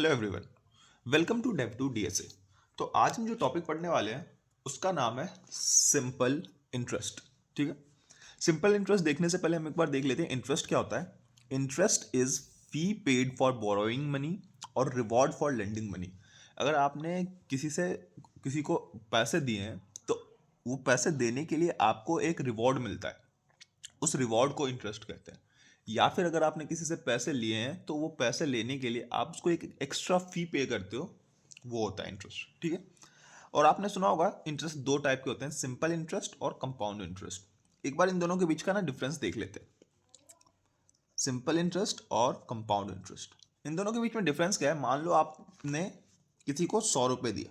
Hello everyone, welcome to Dev to DSA. तो आज हम जो टॉपिक पढ़ने वाले हैं उसका नाम है सिंपल इंटरेस्ट। ठीक है। सिंपल इंटरेस्ट देखने से पहले हम एक बार देख लेते हैं इंटरेस्ट क्या होता है। Interest is fee paid for borrowing money और रिवॉर्ड फॉर लेंडिंग मनी। अगर आपने किसी को पैसे दिए हैं तो वो पैसे देने के लिए आपको एक रिवॉर्ड मिलता है, उस रिवॉर्ड को इंटरेस्ट कहते हैं। या फिर अगर आपने किसी से पैसे लिए हैं तो वो पैसे लेने के लिए आप उसको एक एक्स्ट्रा फी पे करते हो, वो होता है इंटरेस्ट। ठीक है। और आपने सुना होगा इंटरेस्ट दो टाइप के होते हैं, सिंपल इंटरेस्ट और कंपाउंड इंटरेस्ट। एक बार इन दोनों के बीच का ना डिफरेंस देख लेते हैं, सिंपल इंटरेस्ट और कंपाउंड इंटरेस्ट। इन दोनों के बीच में डिफरेंस क्या है। मान लो आपने किसी को 100 रुपये दिए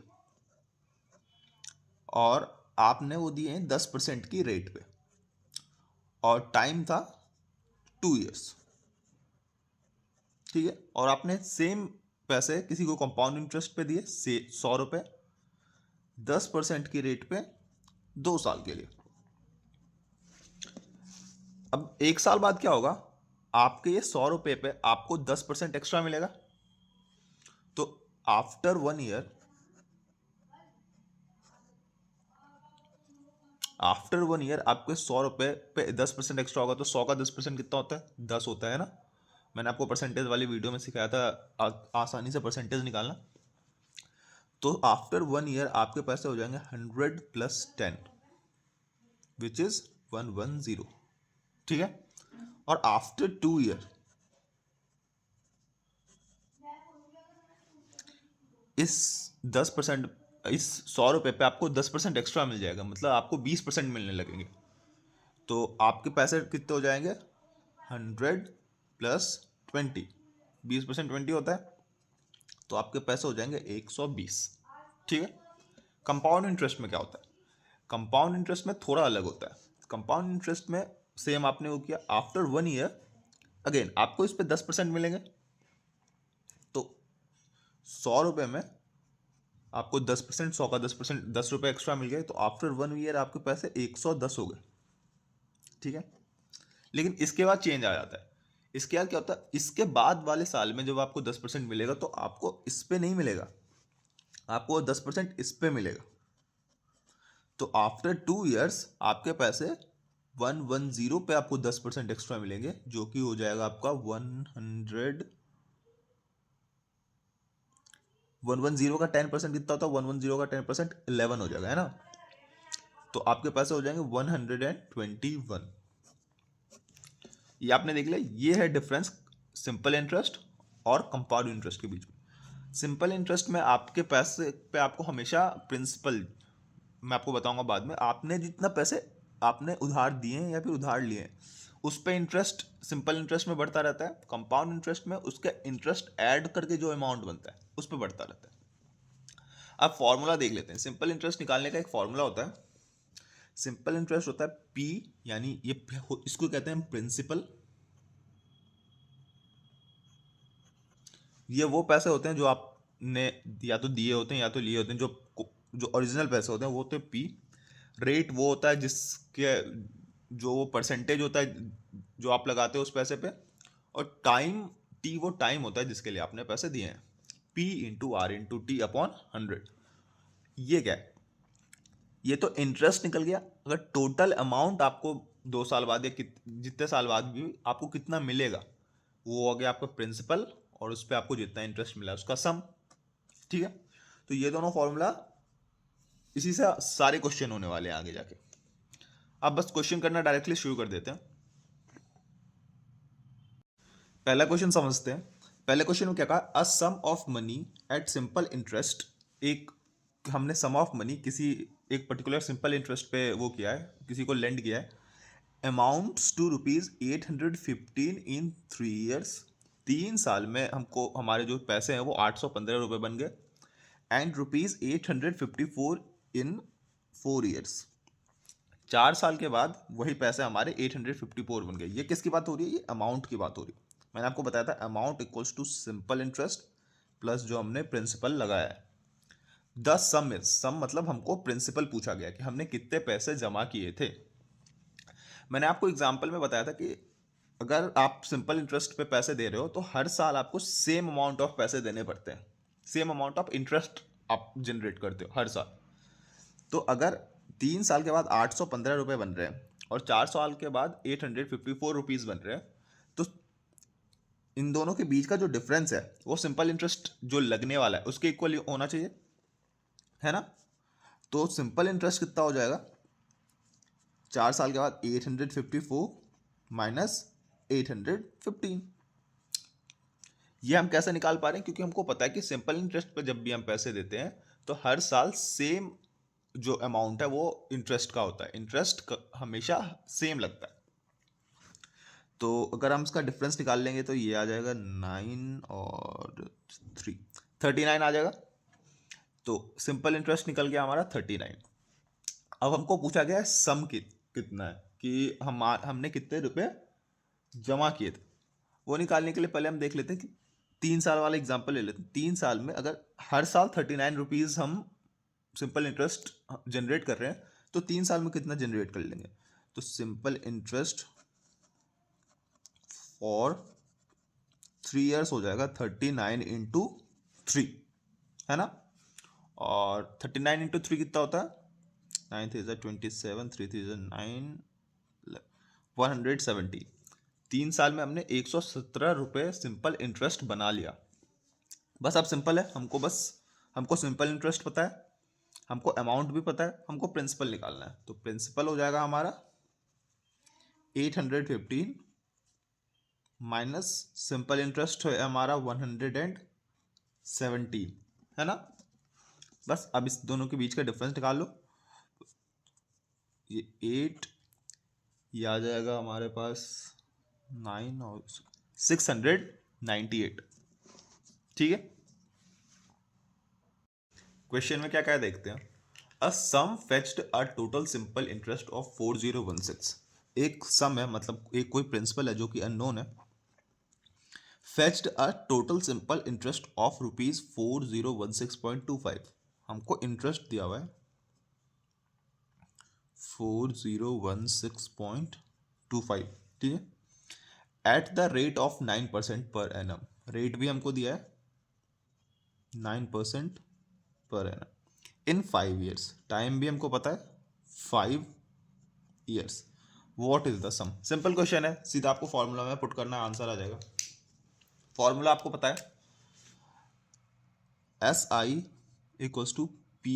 और आपने वो दिए 10% की रेट पे और टाइम था 2 इयर्स। ठीक है। और आपने सेम पैसे किसी को कंपाउंड इंटरेस्ट पे दिए से 100 रुपये 10% की रेट पे 2 साल के लिए। अब 1 साल बाद क्या होगा, आपके ये 100 रुपये पे आपको 10% एक्स्ट्रा मिलेगा। तो आफ्टर 1 ईयर, आपके 100 रुपये पे 10% एक्स्ट्रा होगा। तो 100 का 10% कितना होता है, 10 होता है ना। मैंने आपको परसेंटेज वाली वीडियो में सिखाया था आसानी से परसेंटेज निकालना। तो आफ्टर 1 ईयर आपके पैसे हो जाएंगे 100 + 10 विच इज 110। ठीक है। और आफ्टर 2 ईयर इस 10% इस 100 रुपये पे आपको 10% एक्स्ट्रा मिल जाएगा, मतलब आपको 20% मिलने लगेंगे। तो आपके पैसे कितने हो जाएंगे, 100 + 20। 20% 20 होता है, तो आपके पैसे हो जाएंगे 120। ठीक है। कंपाउंड इंटरेस्ट में क्या होता है, कंपाउंड इंटरेस्ट में थोड़ा अलग होता है। कंपाउंड इंटरेस्ट में सेम आपने वो किया, आफ्टर 1 ईयर अगेन आपको इस पे 10% मिलेंगे। तो 100 रुपये में आपको 10%, 100 का 10%, 10 रुपये एक्स्ट्रा मिल गए। तो आफ्टर 1 ईयर आपके पैसे 110 हो गए। ठीक है। लेकिन इसके बाद चेंज आ जाता है। इसके बाद क्या होता है, इसके बाद वाले साल में जब आपको 10% मिलेगा तो आपको इस पे नहीं मिलेगा, आपको 10% इस पे मिलेगा। तो आफ्टर 2 ईयर्स आपके पैसे 110 पे आपको 10% एक्स्ट्रा मिलेंगे, जो कि हो जाएगा आपका 110 का 10% कितना होता है, 110 का 10% 11 हो जाएगा, है ना। तो आपके पैसे हो जाएंगे 121। ये आपने देख लिया, ये है डिफरेंस सिंपल इंटरेस्ट और कंपाउंड इंटरेस्ट के बीच में। सिंपल इंटरेस्ट में आपके पैसे पे आपको हमेशा प्रिंसिपल, मैं आपको बताऊंगा बाद में, आपने जितना पैसे आपने उधार दिए हैं या फिर उधार लिए हैं उस पे इंटरेस्ट सिंपल इंटरेस्ट में बढ़ता रहता है। कंपाउंड इंटरेस्ट में उसका इंटरेस्ट ऐड करके जो अमाउंट बनता है उस पर बढ़ता रहता है। अब फॉर्मूला देख लेते हैं। सिंपल इंटरेस्ट निकालने का एक फॉर्मूला होता है। सिंपल इंटरेस्ट होता है पी, यानी ये इसको कहते हैं प्रिंसिपल। ये वो पैसे होते हैं जो आपने या तो दिए होते हैं या तो लिए होते हैं, जो जो ओरिजिनल पैसे होते हैं वो होते हैं पी। रेट वो होता है जिसके जो वो परसेंटेज होता है जो आप लगाते हो उस पैसे पे। और टाइम, टी वो टाइम होता है जिसके लिए आपने पैसे दिए हैं। P into R into T upon 100। ये क्या है, ये तो इंटरेस्ट निकल गया। अगर टोटल अमाउंट आपको 2 साल बाद या जितने साल बाद भी आपको कितना मिलेगा, वो हो गया आपका प्रिंसिपल और उस पर आपको जितना इंटरेस्ट मिला उसका सम। ठीक है। तो ये दोनों फॉर्मूला, इसी से सारे क्वेश्चन होने वाले हैं आगे जाके। अब बस क्वेश्चन करना डायरेक्टली शुरू कर देते हैं। पहला क्वेश्चन समझते हैं। पहले क्वेश्चन में क्या कहा, a sum of money at simple interest. एक हमने सम ऑफ मनी किसी एक पर्टिकुलर सिंपल इंटरेस्ट पे वो किया है, किसी को लेंड किया है। Amounts to ₹815 in 3 years. 3 साल में हमको हमारे जो पैसे हैं वो 815 रुपये बन गए। And ₹854 in 4 years. 4 साल के बाद वही पैसे हमारे 854 बन गए। ये किसकी बात हो रही है, ये अमाउंट की बात हो रही है। मैंने आपको बताया था amount equals to simple interest plus जो हमने प्रिंसिपल लगाया है। द सम इज, सम मतलब हमको प्रिंसिपल पूछा गया कि हमने कितने पैसे जमा किए थे। मैंने आपको एग्जाम्पल में बताया था कि अगर आप सिंपल इंटरेस्ट पे पैसे दे रहे हो तो हर साल आपको सेम अमाउंट ऑफ पैसे देने पड़ते हैं, सेम अमाउंट ऑफ इंटरेस्ट आप जनरेट करते हो हर साल। तो अगर 3 साल के बाद 815 रुपये बन रहे हैं और 4 साल के बाद 854 रुपीज़ बन रहे हैं, तो इन दोनों के बीच का जो डिफरेंस है वो सिंपल इंटरेस्ट जो लगने वाला है उसके इक्वल होना चाहिए, है ना। तो सिंपल इंटरेस्ट कितना हो जाएगा, 4 साल के बाद 854 माइनस 815। ये हम कैसे निकाल पा रहे हैं, क्योंकि हमको पता है कि सिंपल इंटरेस्ट पे जब भी हम पैसे देते हैं तो हर साल सेम जो अमाउंट है वो इंटरेस्ट का होता है, इंटरेस्ट हमेशा सेम लगता है। तो अगर हम इसका डिफरेंस निकाल लेंगे तो ये आ जाएगा 9 और 39 आ जाएगा। तो सिंपल इंटरेस्ट निकल गया हमारा 39। अब हमको पूछा गया है सम कितना है, कि हमने कितने रुपए जमा किए थे। वो निकालने के लिए पहले हम देख लेते हैं कि 3 साल वाला एग्जाम्पल ले लेते हैं। 3 साल में अगर हर साल 39 रुपीज़ हम सिंपल इंटरेस्ट जनरेट कर रहे हैं तो 3 साल में कितना जनरेट कर लेंगे। तो सिंपल इंटरेस्ट फॉर 3 ईयर्स हो जाएगा 39 इंटू 3, है ना। और 39 इंटू 3 कितना होता है, 9 3 27, 3 3 9, 170। 3 साल में हमने 117 रुपये सिंपल इंटरेस्ट बना लिया। बस अब सिंपल है, हमको सिंपल इंटरेस्ट पता है, हमको अमाउंट भी पता है, हमको प्रिंसिपल निकालना है। तो प्रिंसिपल हो जाएगा हमारा 815 माइनस सिंपल इंटरेस्ट है हमारा 117, है ना। बस अब इस दोनों के बीच का डिफरेंस निकाल लो। ये 8, ये आ जाएगा हमारे पास 9 और 698, ठीक है। क्वेश्चन में क्या क्या देखते हैं। A sum fetched a total simple interest of 4016। एक सम है, मतलब एक कोई प्रिंसिपल है जो कि अननोन है। Fetched a total simple interest of ₹4016.25। हमको इंटरेस्ट दिया हुआ है 4016.25, ठीक है, at the rate of 9% per annum. Rate भी हमको दिया है 9% पर एनम इन 5 ईयर्स। टाइम भी हमको पता है 5 years. What is the sum. Simple question है, सीधा आपको फॉर्मूला में पुट करना, आंसर आ जाएगा। फॉर्मूला आपको पता है, SI equals to P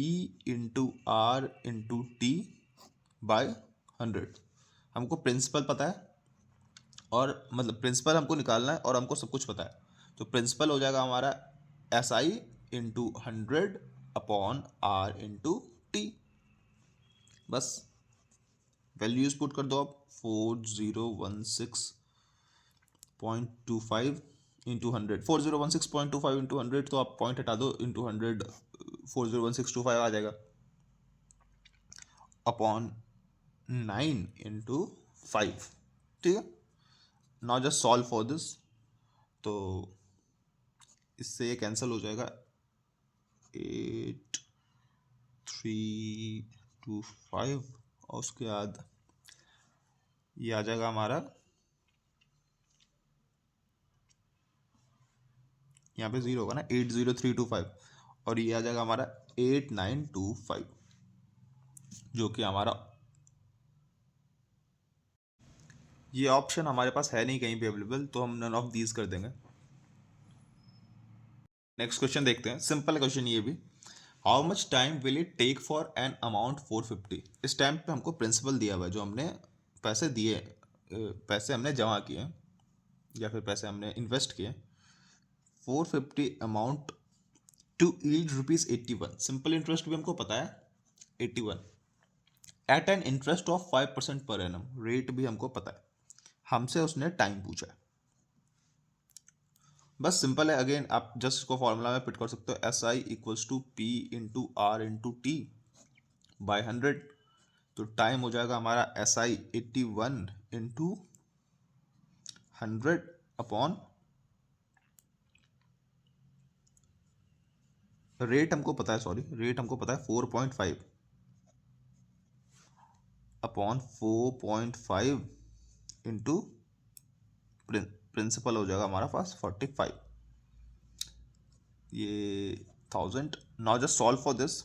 into R into T by 100। हमको प्रिंसिपल पता है, और मतलब प्रिंसिपल हमको निकालना है और हमको सब कुछ पता है। तो प्रिंसिपल हो जाएगा हमारा SI into 100 upon R into T। बस वैल्यूज पुट कर दो आप, 4016.25 इंटू 100, 4016.25 इंटू 100, तो आप पॉइंट हटा दो, इंटू 100 401625 आ जाएगा, अपॉन 9 इंटू 5, ठीक है। Now just solve for this. तो इससे ये कैंसिल हो जाएगा, 8325, और उसके बाद ये आ जाएगा हमारा, यहाँ पे 0 होगा ना, 80325, और ये आ जाएगा हमारा 8925, जो कि हमारा ये ऑप्शन हमारे पास है नहीं कहीं भी अवेलेबल, तो हम नन ऑफ दीज कर देंगे। नेक्स्ट क्वेश्चन देखते हैं, सिंपल क्वेश्चन ये भी। How much time will it take for an amount 450। इस टाइम पे हमको प्रिंसिपल दिया हुआ है, जो हमने पैसे दिए, पैसे हमने जमा किए या फिर पैसे हमने इन्वेस्ट किए, 450 amount to yield ₹81। Simple interest भी हमको पता है 81 eight N interest of 5% per annum. Rate भी हमको पता है, हमसे उसने टाइम पूछा है। बस सिंपल है, अगेन आप जस्ट इसको फॉर्मूला में पिट कर सकते हो, SI equals to P into R into T by 100। तो टाइम हो जाएगा हमारा SI 81 इंटू 100 अपॉन रेट हमको पता है, सॉरी रेट हमको पता है 4.5 अपॉन 4.5 इंटू प्रिंसिपल हो जाएगा हमारा पास 45, ये 1000। Now just solve for this.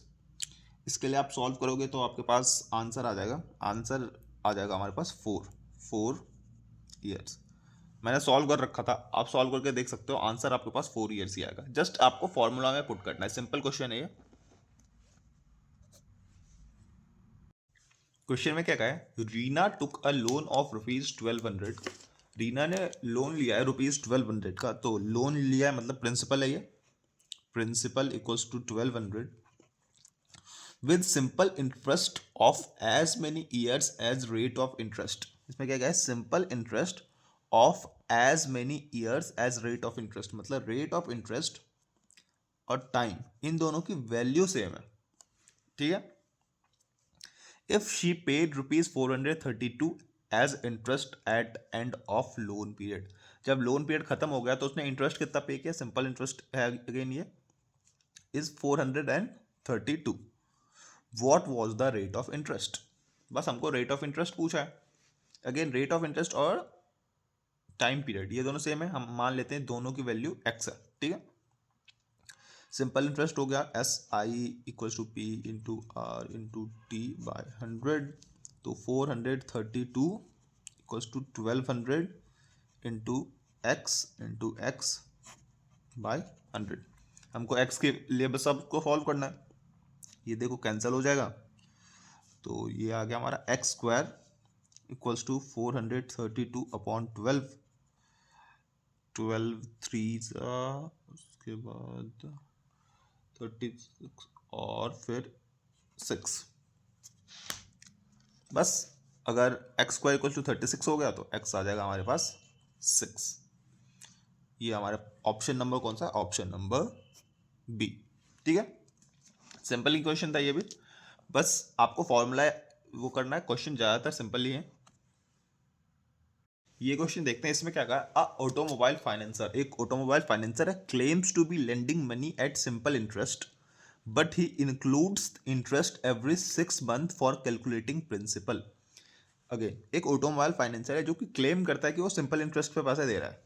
इसके लिए आप सॉल्व करोगे तो आपके पास आंसर आ जाएगा, आंसर आ जाएगा हमारे पास 4 ईयर्स। मैंने सॉल्व कर रखा था, आप सॉल्व करके देख सकते हो, आंसर आपके पास 4 ईयर्स ही आएगा। जस्ट आपको फॉर्मूला में पुट करना है, सिंपल क्वेश्चन है ये। क्वेश्चन में क्या कहा है, रीना टुक अ लोन ऑफ ₹1200। रीना ने लोन लिया है ₹1200 का, तो लोन लिया है मतलब प्रिंसिपल है ये, principal equals to 1200 with simple interest of as many years as rate of interest. इसमें क्या है, simple interest of as many years as rate of interest, मतलब रेट ऑफ इंटरेस्ट और टाइम इन दोनों की वैल्यू सेम है, ठीक है। If she paid ₹432 as interest at end of loan period, जब लोन पीरियड खत्म हो गया तो उसने इंटरेस्ट कितना पे किया, सिंपल इंटरेस्ट है अगेन ये, is 432। What was the rate of interest, बस हमको रेट ऑफ इंटरेस्ट पूछा है। अगेन रेट ऑफ इंटरेस्ट और टाइम पीरियड ये दोनों सेम है, हम मान लेते हैं दोनों की वैल्यू x है, ठीक है। सिंपल इंटरेस्ट हो गया SI equals to P into R into T by 100, तो 432 equals to 1200 into x by 100। हमको x के लिए बस सबको सॉल्व करना है, ये देखो कैंसिल हो जाएगा, तो ये आ गया हमारा x² इक्वल्स टू 432 अपॉन 12, 12 3 उसके बाद 36 और फिर 6। बस अगर x² इक्वल टू 36 हो गया तो x आ जाएगा हमारे पास 6। ये हमारा ऑप्शन नंबर कौन सा, ऑप्शन नंबर बी, ठीक है। सिंपल इक्वेशन था ये भी, बस आपको फॉर्मूला वो करना है, क्वेश्चन ज़्यादातर सिंपल ही है। ये क्वेश्चन देखते हैं, इसमें क्या कहा, अ ऑटोमोबाइल फाइनेंसर, एक ऑटोमोबाइल फाइनेंसर है, claims to be lending money at simple interest but he includes interest every 6 month for calculating principal. Again एक ऑटोमोबाइल फाइनेंसर है जो कि क्लेम करता है कि वो सिंपल इंटरेस्ट पे पैसे दे रहा है,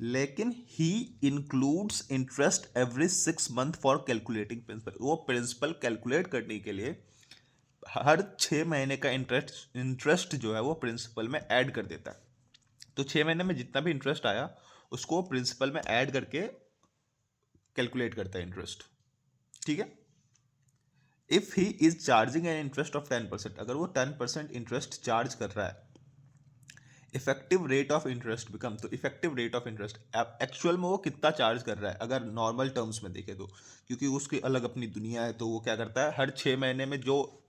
लेकिन he includes interest every 6 month for calculating principal. वो प्रिंसिपल कैलकुलेट करने के लिए हर 6 महीने का इंटरेस्ट जो है वो प्रिंसिपल में ऐड कर देता है। तो 6 महीने में जितना भी इंटरेस्ट आया उसको प्रिंसिपल में ऐड करके कैलकुलेट करता है इंटरेस्ट, ठीक है। If he is charging an interest of 10%, अगर वो 10% इंटरेस्ट चार्ज कर रहा है, effective rate of interest become, तो effective rate of interest actual में वो कितना चार्ज कर रहा है अगर नॉर्मल टर्म्स में देखें तो, क्योंकि उसकी अलग अपनी दुनिया है, तो वो क्या करता है हर 6 महीने में जो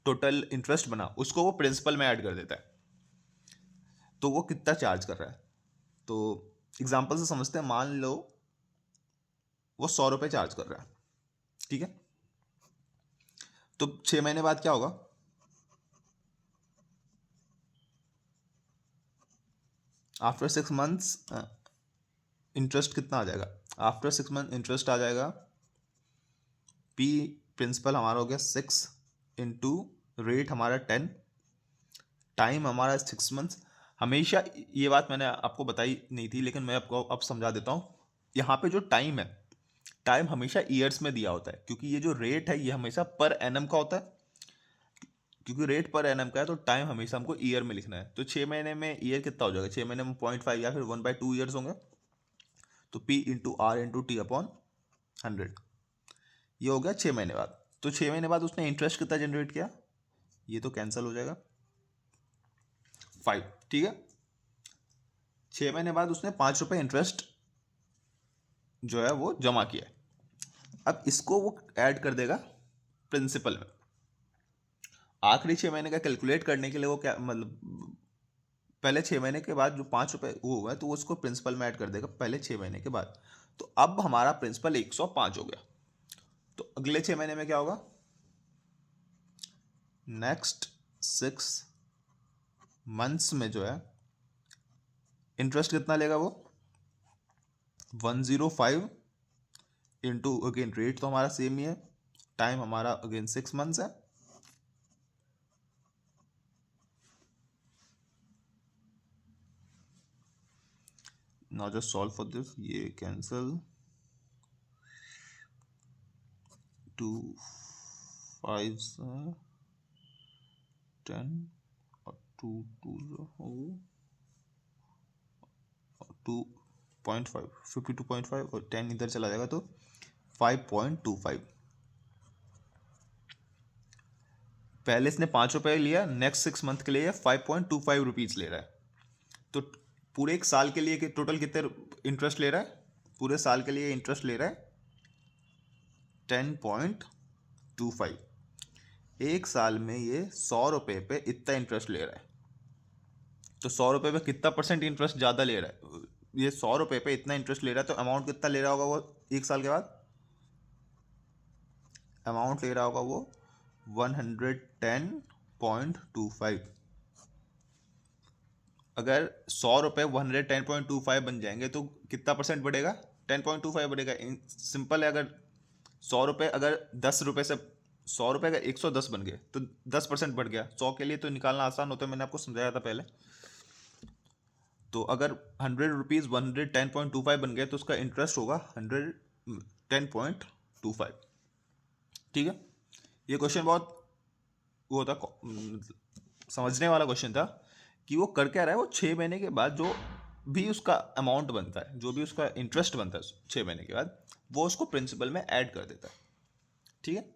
टोटल इंटरेस्ट बना उसको वो प्रिंसिपल में ऐड कर देता है, तो वो कितना चार्ज कर रहा है। तो एग्जाम्पल से समझते हैं, मान लो वो 100 रुपये चार्ज कर रहा है, ठीक है। तो 6 महीने बाद क्या होगा, आफ्टर 6 मंथ्स इंटरेस्ट कितना आ जाएगा, आफ्टर 6 मंथ इंटरेस्ट आ जाएगा P, प्रिंसिपल हमारा हो गया 6 इंटू रेट हमारा 10, टाइम हमारा 6 मंथ्स। हमेशा ये बात मैंने आपको बताई नहीं थी लेकिन मैं आपको अब समझा देता हूँ, यहाँ पे जो टाइम है, टाइम हमेशा ईयर्स में दिया होता है, क्योंकि ये जो रेट है ये हमेशा पर एनम का होता है, क्योंकि रेट पर एनम का है तो टाइम हमेशा हमको ईयर में लिखना है। तो 6 महीने में ईयर कितना हो जाएगा, 6 महीने में 0.5 या फिर 1/2 ईयर्स होंगे, तो P into R into T upon 100, ये हो गया 6 महीने बाद। तो 6 महीने बाद उसने इंटरेस्ट कितना जनरेट किया, ये तो कैंसिल हो जाएगा 5, ठीक है। 6 महीने बाद उसने 5 रुपये इंटरेस्ट जो है वो जमा किया, अब इसको वो ऐड कर देगा प्रिंसिपल में। आखिरी 6 महीने का कैलकुलेट करने के लिए वो क्या मतलब, पहले 6 महीने के बाद जो 5 रुपये वो हुआ है तो वो उसको प्रिंसिपल में ऐड कर देगा पहले 6 महीने के बाद। तो अब हमारा प्रिंसिपल 105 हो गया, तो अगले 6 महीने में क्या होगा, नेक्स्ट 6 मंथ्स में जो है इंटरेस्ट कितना लेगा वो 105 इंटू, अगेन रेट तो हमारा सेम ही है, टाइम हमारा अगेन 6 मंथ्स है, now just solve for this, ये कैंसल, 2 5 10 और 2 2 2.5, 52.5 और 10 इधर चला जाएगा तो 5.25। पहले इसने 5 रुपये लिया, नेक्स्ट 6 मंथ के लिए 5.25 रुपीज़ ले रहा है। तो पूरे एक साल के लिए टोटल कितने इंटरेस्ट ले रहा है? पूरे साल के लिए इंटरेस्ट ले रहा है 10.25। एक साल में ये 100 रुपये पे इतना इंटरेस्ट ले रहा है। तो 100 रुपये पे कितना परसेंट इंटरेस्ट ज़्यादा ले रहा है? ये 100 रुपये पे इतना इंटरेस्ट ले रहा है, तो अमाउंट कितना ले रहा होगा वो एक साल के बाद? अमाउंट ले रहा होगा वो 110.25। अगर 100 रुपये 110.25 बन जाएंगे तो कितना परसेंट बढ़ेगा? 10.25 बढ़ेगा। सिंपल है। अगर 100 रुपये अगर 10 रुपये से 100 रुपये अगर 110 बन गए तो 10% बढ़ गया। 100 के लिए तो निकालना आसान होता है, मैंने आपको समझाया था पहले। तो अगर 100 रुपीज़ 110.25 बन गए तो उसका इंटरेस्ट होगा 110.25। ठीक है, ये क्वेश्चन बहुत वो था, समझने वाला क्वेश्चन था कि वो कर क्या रहा है। वो 6 महीने के बाद जो भी उसका अमाउंट बनता है, जो भी उसका इंटरेस्ट बनता है 6 महीने के बाद, वो उसको प्रिंसिपल में ऐड कर देता है। ठीक है,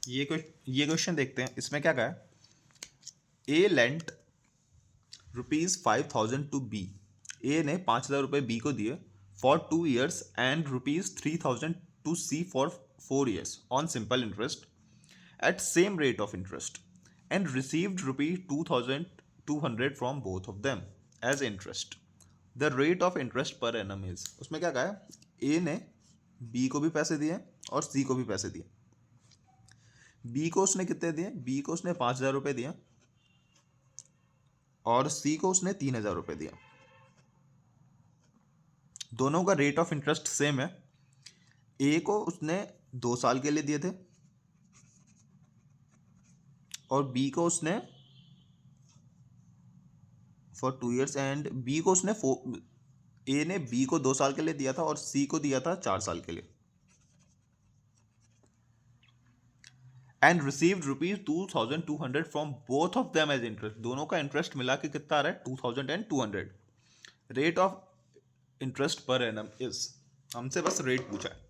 ये क्वेश्चन देखते हैं। इसमें क्या कहा है? A lent ₹5,000 to B. A ने 5,000 रुपये बी को दिए for 2 years and ₹3,000 to C for 4 years on simple interest at same rate of interest and received ₹2,200 from both of them as interest. The rate of interest per annum is. उसमें क्या कहा है? ए ने B को भी पैसे दिए और सी को भी पैसे दिए। बी को उसने कितने दिए? बी को उसने 5,000 रुपये दिए और सी को उसने 3,000 रुपये दिया। दोनों का रेट ऑफ इंटरेस्ट सेम है। ए को उसने 2 साल के लिए दिए थे और बी को उसने फॉर 2 years एंड बी को उसने ए ने बी को 2 साल के लिए दिया था और सी को दिया था 4 साल के लिए। And received ₹2,200 from both of them as interest. दोनों का इंटरेस्ट मिला के कितना आ रहा है? 2,000 and 200। Rate of interest per annum is. हमसे बस रेट पूछा है।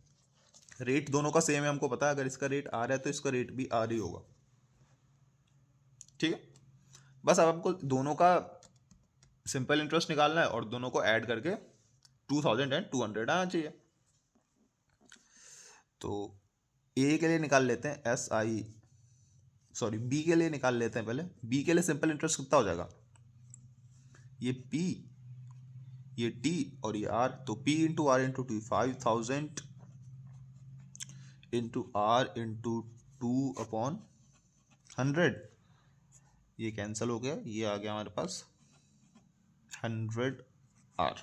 रेट दोनों का सेम है, हमको पता है। अगर इसका रेट आ रहा है तो इसका रेट भी आ रही होगा। ठीक है, बस अब हमको दोनों का सिंपल इंटरेस्ट निकालना है और दोनों को ऐड करके 2,000 एंड 200 आना चाहिए। तो ए के लिए निकाल लेते हैं बी के लिए निकाल लेते हैं पहले। बी के लिए सिंपल इंटरेस्ट कितना हो जाएगा? ये पी, ये टी और ये आर। तो P into R into T, 5,000 into R into 2/100। ये कैंसिल हो गया, ये आ गया हमारे पास 100R।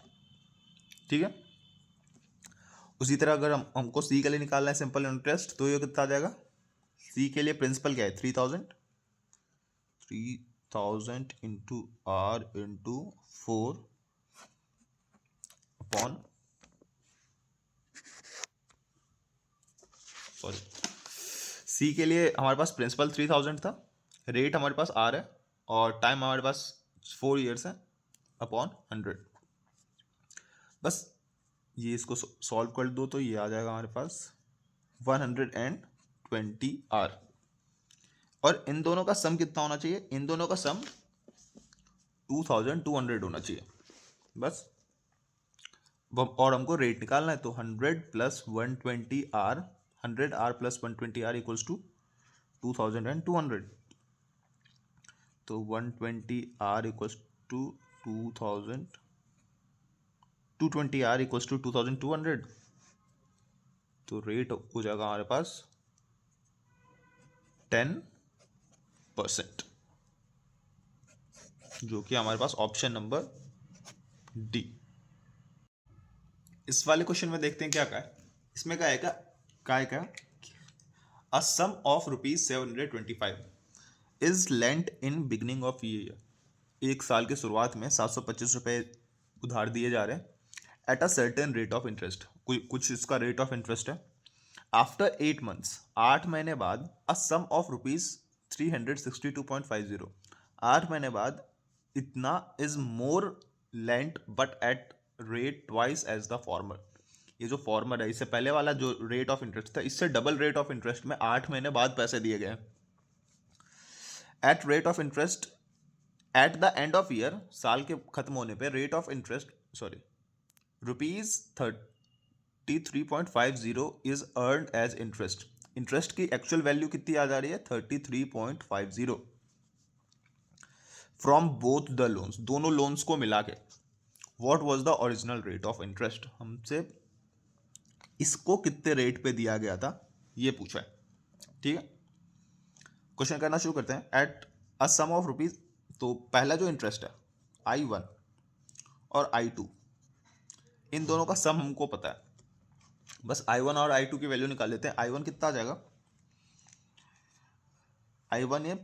ठीक है, उसी तरह अगर हमको सी के लिए निकालना है सिंपल इंटरेस्ट, तो ये कितना आ जाएगा? सी के लिए प्रिंसिपल क्या है? 3,000 इंटू आर इंटू 4 सी के लिए हमारे पास प्रिंसिपल 3,000 था, रेट हमारे पास आर है और टाइम हमारे पास 4 years है अपॉन 100। बस ये इसको सॉल्व कर दो तो ये आ जाएगा हमारे पास 120R। और इन दोनों का सम कितना होना चाहिए? इन दोनों का सम 2,200 होना चाहिए बस। और हमको रेट निकालना है, तो 100 plus 120R, 100R plus 120R equals to 2,200। तो 120R equals to 220R equals to 2,200। तो रेट हो जाएगा हमारे पास 10%, जो कि हमारे पास ऑप्शन नंबर डी। इस वाले क्वेश्चन में देखते हैं क्या कहा है। इसमें क्या है? क्या a sum of ₹725 is lent in beginning of year. एक साल की शुरुआत में 725 रुपये उधार दिए जा रहे हैं at a certain rate of interest, कुछ इसका रेट ऑफ इंटरेस्ट है। आफ्टर 8 मंथ्स, 8 महीने बाद, अ सम ऑफ ₹362.50, 8 महीने बाद इतना is more lent but at rate twice as the former. ये जो फॉर्मर है, इससे पहले वाला जो रेट ऑफ इंटरेस्ट था, इससे डबल रेट ऑफ इंटरेस्ट में 8 महीने बाद पैसे दिए गए। At rate of interest at the end of year, साल के खत्म होने पे rate of interest, sorry, ₹33.50 is earned as interest. Interest की एक्चुअल वैल्यू कितनी आ जा रही है? 33.50 फ्रॉम बोथ द लोन्स, दोनों लोन्स को मिला के। What was the original rate of interest, हमसे इसको कितने रेट पे दिया गया था ये पूछा है। ठीक है, क्वेश्चन करना शुरू करते हैं। At a sum of rupees, तो पहला जो इंटरेस्ट है I1 और I2, इन दोनों का सम हमको पता है, बस I1 और I2 की वैल्यू निकाल लेते हैं। I1 कितना आ जाएगा? I1 ये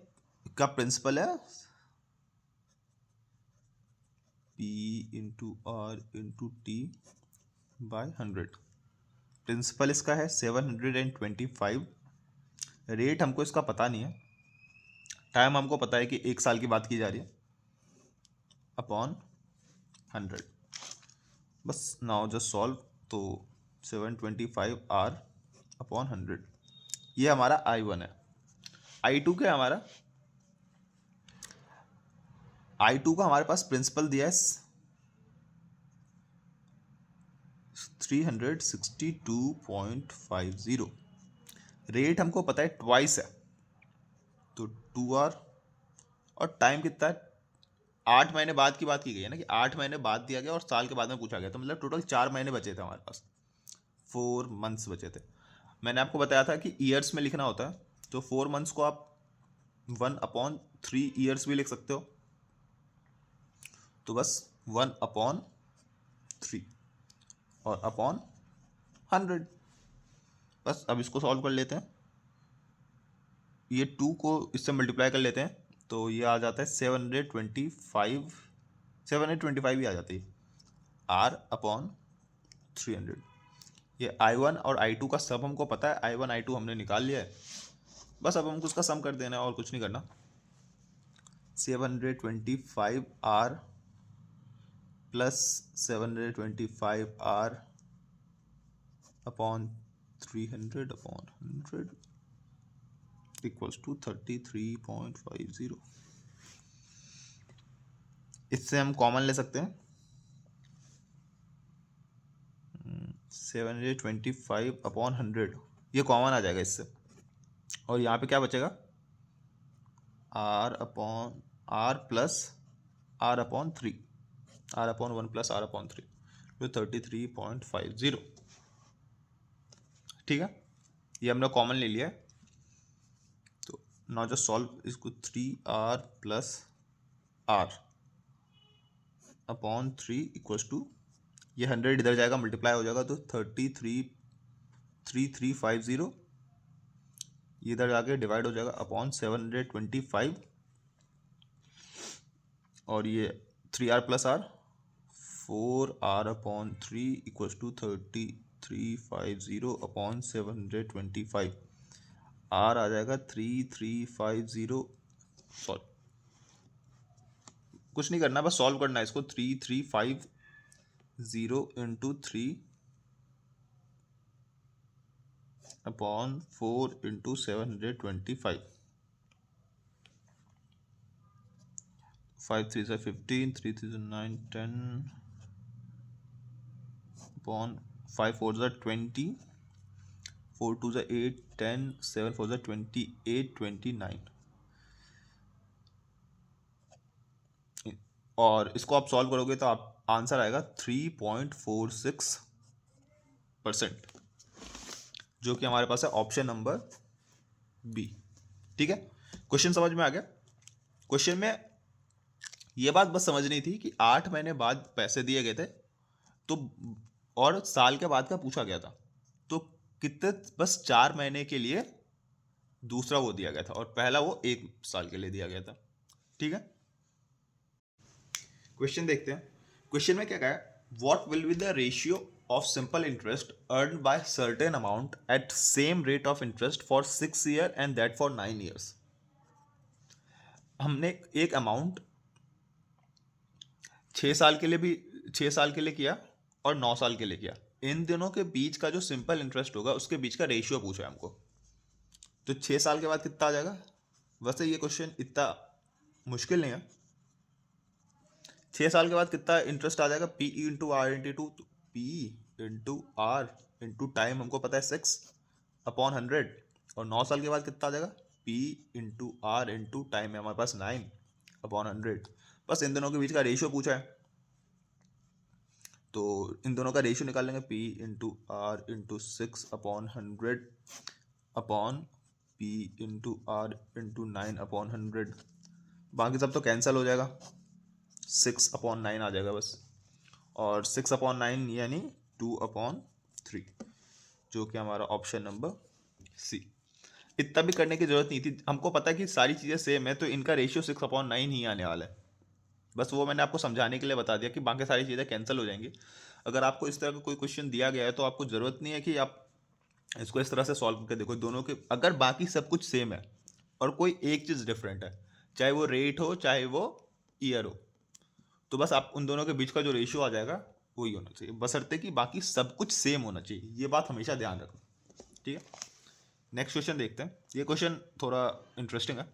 का प्रिंसिपल है P into R into T by 100। Principal इसका है 725। रेट हमको इसका पता नहीं है, टाइम हमको पता है कि 1 साल की बात की जा रही है, अपॉन 100। बस नाउ जस्ट सॉल्व, तो 725 R अपॉन 100, ये हमारा I1 है। I2 क्या है हमारा? I2 का हमारे पास प्रिंसिपल दिया है 362.50, रेट हमको पता है ट्वाइस है, तो 2R, और टाइम कितना है? 8 महीने बाद की बात की गई है ना, कि 8 महीने बाद दिया गया और साल के बाद में पूछा गया, तो मतलब टोटल 4 महीने बचे थे हमारे पास, 4 मंथ्स बचे थे। मैंने आपको बताया था कि ईयर्स में लिखना होता है, तो 4 मंथ्स को आप 1/3 ईयर्स भी लिख सकते हो, तो बस 1/3 और अपॉन 100। बस अब इसको सॉल्व कर लेते हैं, ये 2 को इससे मल्टीप्लाई कर लेते हैं, तो ये आ जाता है 725 ही आ जाती है, R अपॉन 300। ये I1 और I2 का सब हमको पता है, I1 I2 हमने निकाल लिया है, बस अब हमको उसका सम कर देना है और कुछ नहीं करना। 725 R plus 725 R upon 300 upon 100 equals to 33.50। इससे हम कॉमन ले सकते हैं, 725 अपॉन 100, ये कॉमन आ जाएगा इससे, और यहाँ पे क्या बचेगा? R plus R upon 3, R upon 1 plus R upon 3, तो 33.50। ठीक है, ये हमने कॉमन ले लिया है, तो नाउ जस्ट सॉल्व इसको। 3R plus R upon 3 equals to, ये 100 इधर जाएगा, मल्टीप्लाई हो जाएगा, तो 33.3350, ये इधर जाके डिवाइड हो जाएगा अपॉन 725, और ये 3R plus R, 4R upon 3 equals to 3350 upon 725, R आ जाएगा 3350, सॉरी कुछ नहीं करना, बस सॉल्व करना है इसको। 3350 इंटू 3 अपॉन 4 इंटू 725, 5 3 15, 3 3 9 10 अपॉन 5 4 20, 4 2 8 10, 7 4 28 29, और इसको आप सॉल्व करोगे तो आप आंसर आएगा 3.46%, जो कि हमारे पास है ऑप्शन नंबर बी। ठीक है, क्वेश्चन समझ में आ गया? क्वेश्चन में ये बात बस समझनी थी कि 8 महीने बाद पैसे दिए गए थे, तो और साल के बाद का पूछा गया था, तो कितने, बस 4 महीने के लिए दूसरा वो दिया गया था, और पहला वो 1 साल के लिए दिया गया था। ठीक है। क्वेश्चन देखते हैं। क्वेश्चन में क्या कहा है, what will be the ratio of simple interest earn by certain amount at same rate of interest for 6 year and that for 9 years. हमने एक अमाउंट 6 साल के लिए भी 6 साल के लिए किया और 9 साल के लिए किया। इन दोनों के बीच का जो सिंपल इंटरेस्ट होगा उसके बीच का रेशियो पूछा है हमको। तो 6 साल के बाद कितना आ जाएगा। वैसे ये क्वेश्चन इतना मुश्किल नहीं है। 6 साल के बाद कितना इंटरेस्ट आ जाएगा, P into R into two, P into R into time हमको पता है 6/100। और 9 साल के बाद कितना आ जाएगा, P into R into time है हमारे पास 9/100। बस इन दोनों के बीच का रेशियो पूछा है, तो इन दोनों का रेशियो निकाल लेंगे, P into R into 6/100 upon P into R into 9/100। बाकी सब तो कैंसिल हो जाएगा, 6/9 आ जाएगा बस। और 6/9 यानी 2/3, जो कि हमारा ऑप्शन नंबर सी। इतना भी करने की जरूरत नहीं थी, हमको पता है कि सारी चीज़ें सेम है, तो इनका रेशियो 6/9 ही आने वाला है। बस वो मैंने आपको समझाने के लिए बता दिया कि बाकी सारी चीज़ें कैंसिल हो जाएंगी। अगर आपको इस तरह का कोई क्वेश्चन दिया गया है तो आपको ज़रूरत नहीं है कि आप इसको इस तरह से सॉल्व करके देखो। दोनों के अगर बाकी सब कुछ सेम है और कोई एक चीज़ डिफरेंट है, चाहे वो रेट हो चाहे वो ईयर हो, तो बस आप उन दोनों के बीच का जो रेशियो आ जाएगा वही होना चाहिए, बशर्ते कि बाकी सब कुछ सेम होना चाहिए। ये बात हमेशा ध्यान रखो, ठीक है। नेक्स्ट क्वेश्चन देखते हैं। ये क्वेश्चन थोड़ा इंटरेस्टिंग है।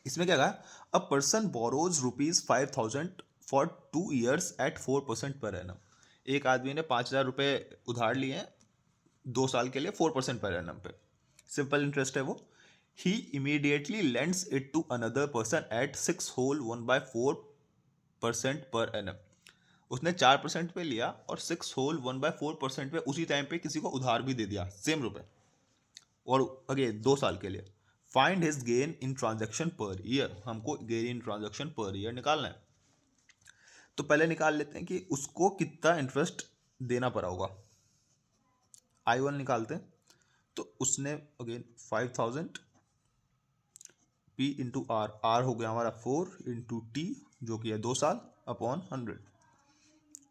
इसमें क्या कहा, a person borrows ₹5,000 for 2 years at 4% per annum. एक आदमी ने 5,000 रुपये उधार लिए हैं 2 साल के लिए 4% पर एनम पे। सिंपल इंटरेस्ट है वो। He immediately lends it to another person at 6/4% per annum. उसने 4% पे लिया और 6/4% पे उसी टाइम पे किसी को उधार भी दे दिया सेम रुपए, और अगेन 2 साल के लिए। Find his gain in transaction per year. हमको gain in transaction per year निकालना है। तो पहले निकाल लेते हैं कि उसको कितना इंटरेस्ट देना पड़ा होगा। I1 निकालते हैं। तो उसने again 5,000 P into R, R हो गया हमारा 4 इंटू टी जो कि है 2 साल अपॉन 100।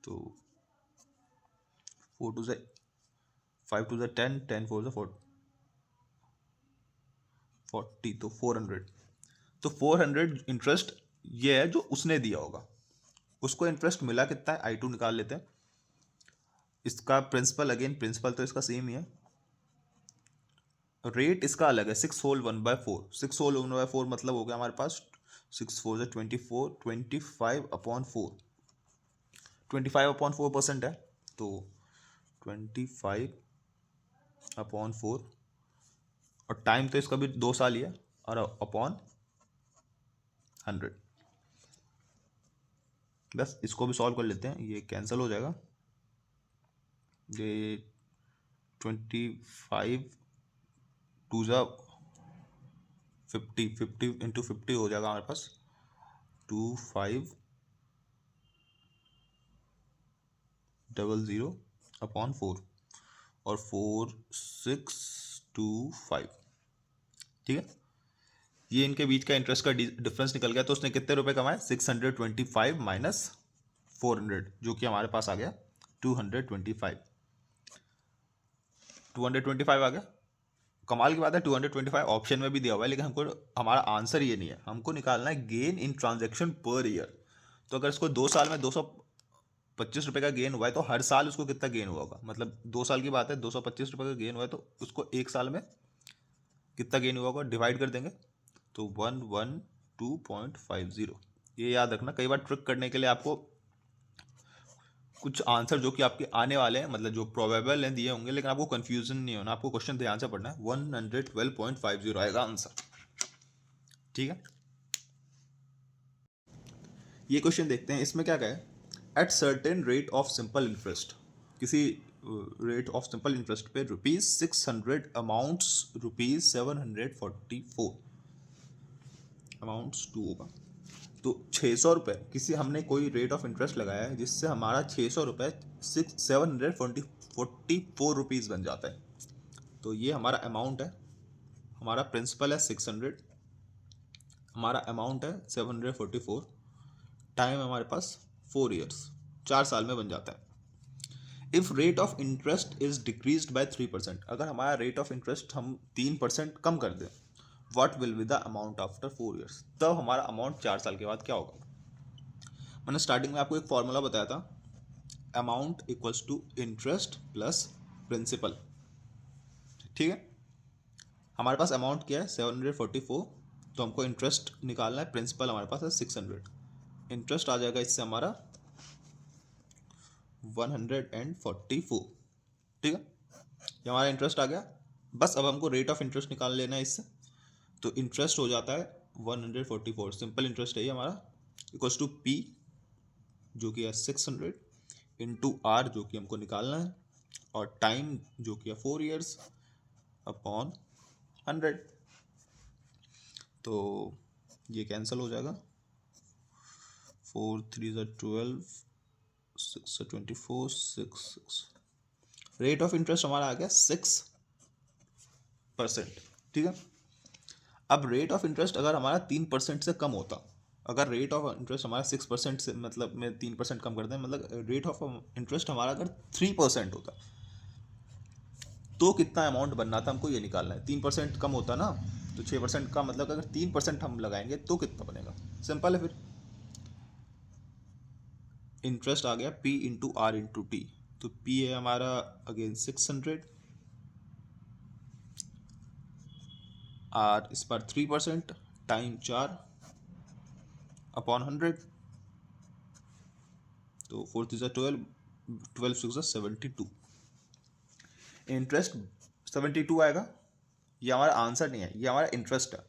तो 4 टू 5 टू 10, 10 4 40, तो 400। तो 400 इंटरेस्ट ये है जो उसने दिया होगा। उसको इंटरेस्ट मिला कितना है, I2 निकाल लेते हैं। इसका प्रिंसिपल, अगेन प्रिंसिपल तो इसका सेम ही है, रेट इसका अलग है 6/1/4। 6/1/4 मतलब हो गया हमारे पास 6 4 24, 25/4, 25/4% है, तो 25/4। और टाइम तो इसका भी 2 साल ही है, और अपॉन 100। बस इसको भी सॉल्व कर लेते हैं, ये कैंसिल हो जाएगा। ये 25 टू ज़ा 50, 50 इंटू 50 हो जाएगा हमारे पास 2500/4 और 4625, ठीक है। ये इनके बीच का इंटरेस्ट का डिफरेंस निकल गया। तो उसने कितने रुपए कमाए, 625 माइनस 400, जो कि हमारे पास आ गया 225। 225 आ गया। कमाल की बात है 225 ऑप्शन में भी दिया हुआ है, लेकिन हमको हमारा आंसर ये नहीं है। हमको निकालना है gain in transaction per year. तो अगर इसको 2 साल में 225 रुपये का गेन हुआ है, तो हर साल उसको कितना गेन हुआ होगा, मतलब 2 साल की बात है, 225 रुपये का गेन हुआ है, तो उसको एक साल में कितना गेन हुआ होगा, डिवाइड कर देंगे तो 112.50। ये याद रखना, कई बार ट्रिक करने के लिए आपको कुछ आंसर जो कि आपके आने वाले हैं, मतलब जो प्रोबेबल हैं दिए होंगे, लेकिन आपको कंफ्यूजन नहीं होना, आपको क्वेश्चन ध्यान से पढ़ना है। 112.50 आएगा आंसर, ठीक है। ये क्वेश्चन देखते हैं। इसमें क्या कहा है, at certain rate of simple interest, किसी रेट ऑफ सिंपल इंटरेस्ट पे ₹600 अमाउंट्स ₹744 अमाउंट्स टू होगा। तो 600 रुपये किसी हमने कोई रेट ऑफ इंटरेस्ट लगाया है जिससे हमारा 600 रुपये 744 बन जाता है। तो ये हमारा अमाउंट है, हमारा प्रिंसिपल है 600, हमारा अमाउंट है 744, टाइम है हमारे पास 4 ईयर्स, 4 साल में बन जाता है। If rate of interest is decreased bye 3%, अगर हमारा रेट ऑफ इंटरेस्ट हम 3% कम कर दें, what will be the amount after 4 years, तब हमारा अमाउंट 4 साल के बाद क्या होगा। मैंने स्टार्टिंग में आपको एक फॉर्मूला बताया था, amount equals to interest plus principal. ठीक है, हमारे पास अमाउंट क्या है 744, तो हमको इंटरेस्ट निकालना है, प्रिंसिपल हमारे पास है 600, इंटरेस्ट आ जाएगा इससे हमारा 144। ठीक है, ये हमारा इंटरेस्ट आ गया। बस अब हमको रेट ऑफ इंटरेस्ट निकाल लेना है इससे, तो इंटरेस्ट हो जाता है 144, सिंपल इंटरेस्ट है ये हमारा, इक्वल्स टू पी जो कि है 600 इंटू आर जो कि हमको निकालना है, और टाइम जो कि है 4 ईयर्स अपॉन 100। तो ये कैंसिल हो जाएगा, 4 3 12, 6 24, 6। रेट ऑफ इंटरेस्ट हमारा आ गया 6%। ठीक है, अब रेट ऑफ इंटरेस्ट अगर हमारा 3% से कम होता, अगर रेट ऑफ इंटरेस्ट हमारा 6% से, मतलब में 3% कम कर दें, मतलब रेट ऑफ इंटरेस्ट हमारा अगर 3% होता, तो कितना अमाउंट बनना था हमको ये निकालना है। 3% कम होता ना, तो 6% का मतलब अगर 3% हम लगाएंगे तो कितना बनेगा, सिंपल है। फिर इंटरेस्ट आ गया P into R into T, तो P है हमारा अगेन 600, आर इस पर 3%, टाइम 4 अपॉन 100, तो 4 3 12, 12 6 72, इंटरेस्ट 72 आएगा। ये हमारा आंसर नहीं है, ये हमारा इंटरेस्ट है।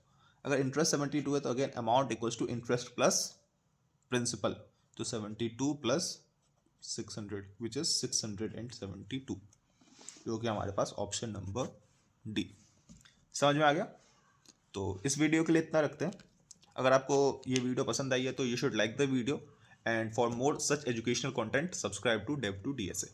अगर इंटरेस्ट 72 है तो again amount equals to interest plus principal, तो 72 प्लस 600 विच इज 672, जो कि हमारे पास ऑप्शन नंबर डी। समझ में आ गया। तो इस वीडियो के लिए इतना रखते हैं। अगर आपको ये वीडियो पसंद आई है तो you should like the video, and for more such educational content subscribe to dev2dsa।